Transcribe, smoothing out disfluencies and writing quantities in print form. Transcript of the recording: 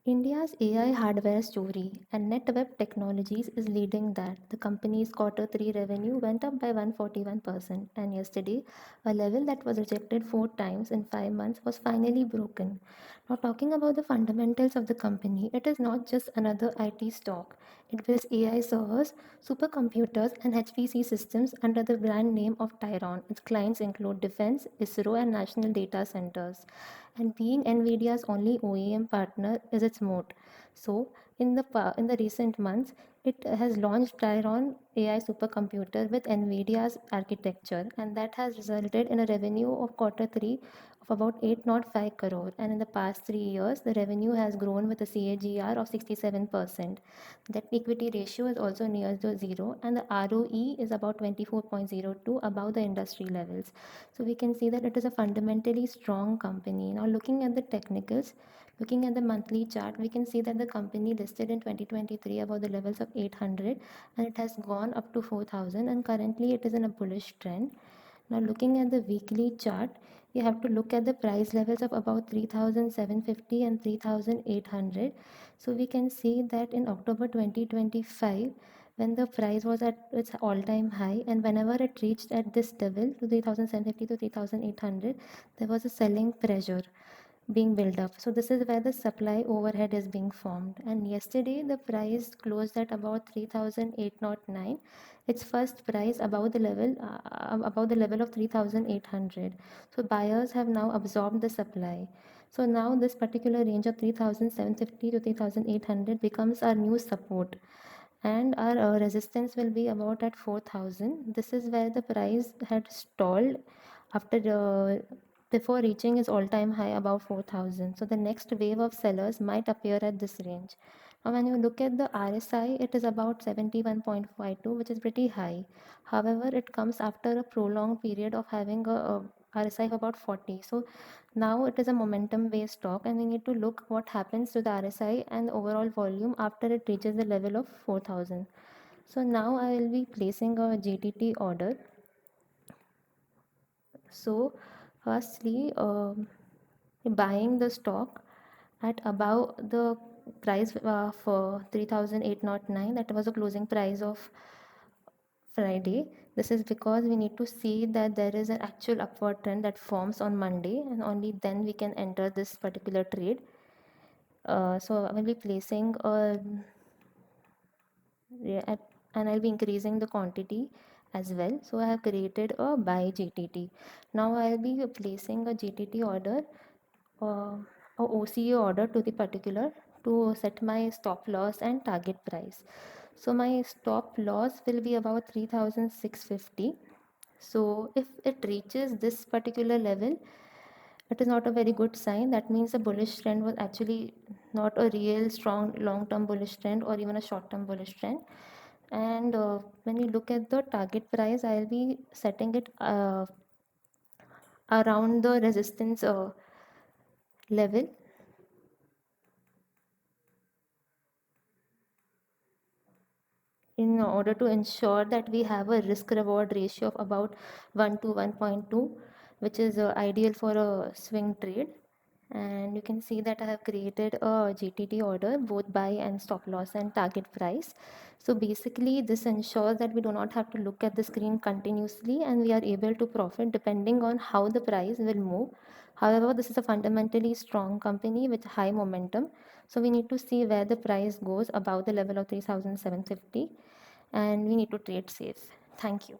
India's AI hardware story and Netweb Technologies is leading that. The company's quarter 3 revenue went up by 141%, and yesterday, a level that was rejected 4 times in 5 months was finally broken. Now, talking about the fundamentals of the company, it is not just another IT stock. It builds AI servers, supercomputers, and HPC systems under the brand name of Tyron. Its clients include Defense, ISRO, and national data centers. And being NVIDIA's only OEM partner is its moat. So, in the recent months, it has launched Tyron AI supercomputer with NVIDIA's architecture, and that has resulted in a revenue of quarter three of about 805 crore. And in the past 3 years, the revenue has grown with a CAGR of 67%. That equity ratio is also near to zero, and the ROE is about 24.02, above the industry levels. So we can see that it is a fundamentally strong company. Now, looking at the technicals, looking at the monthly chart, we can see that the company listed in 2023 above the levels of 800, and it has gone up to 4,000, and currently it is in a bullish trend. Now, looking at the weekly chart, you have to look at the price levels of about 3,750 and 3,800. So we can see that in October 2025, when the price was at its all-time high, and whenever it reached at this level to 3,750 to 3,800, there was a selling pressure being built up. So this is where the supply overhead is being formed. And yesterday the price closed at about 3,809. Its first price above the level of 3,800. So buyers have now absorbed the supply. So now this particular range of 3,750 to 3,800 becomes our new support, and our resistance will be about at 4,000. This is where the price had stalled after before reaching its all-time high above 4,000. So the next wave of sellers might appear at this range. Now, when you look at the RSI, it is about 71.52, which is pretty high. However, it comes after a prolonged period of having a RSI of about 40. So now it is a momentum based stock, and we need to look what happens to the RSI and the overall volume after it reaches the level of 4,000. So now I will be placing a GTT order. So firstly, buying the stock at above the price for 3,809, that was the closing price of Friday. This is because we need to see that there is an actual upward trend that forms on Monday, and only then we can enter this particular trade. So I will be placing a and I'll be increasing the quantity as well. So I have created a buy GTT. Now I'll be placing a GTT order, a OCA order to the particular, to set my stop loss and target price. So my stop loss will be about 3,650. So if it reaches this particular level, it is not a very good sign. That means the bullish trend was actually not a real strong long-term bullish trend or even a short-term bullish trend. And when we look at the target price, I'll be setting it around the resistance level. In order to ensure that we have a risk reward ratio of about 1 to 1.2, which is ideal for a swing trade. And you can see that I have created a GTT order, both buy and stop loss and target price. So basically this ensures that we do not have to look at the screen continuously, and we are able to profit depending on how the price will move. However, this is a fundamentally strong company with high momentum. So we need to see where the price goes above the level of 3,750, and we need to trade safe. Thank you.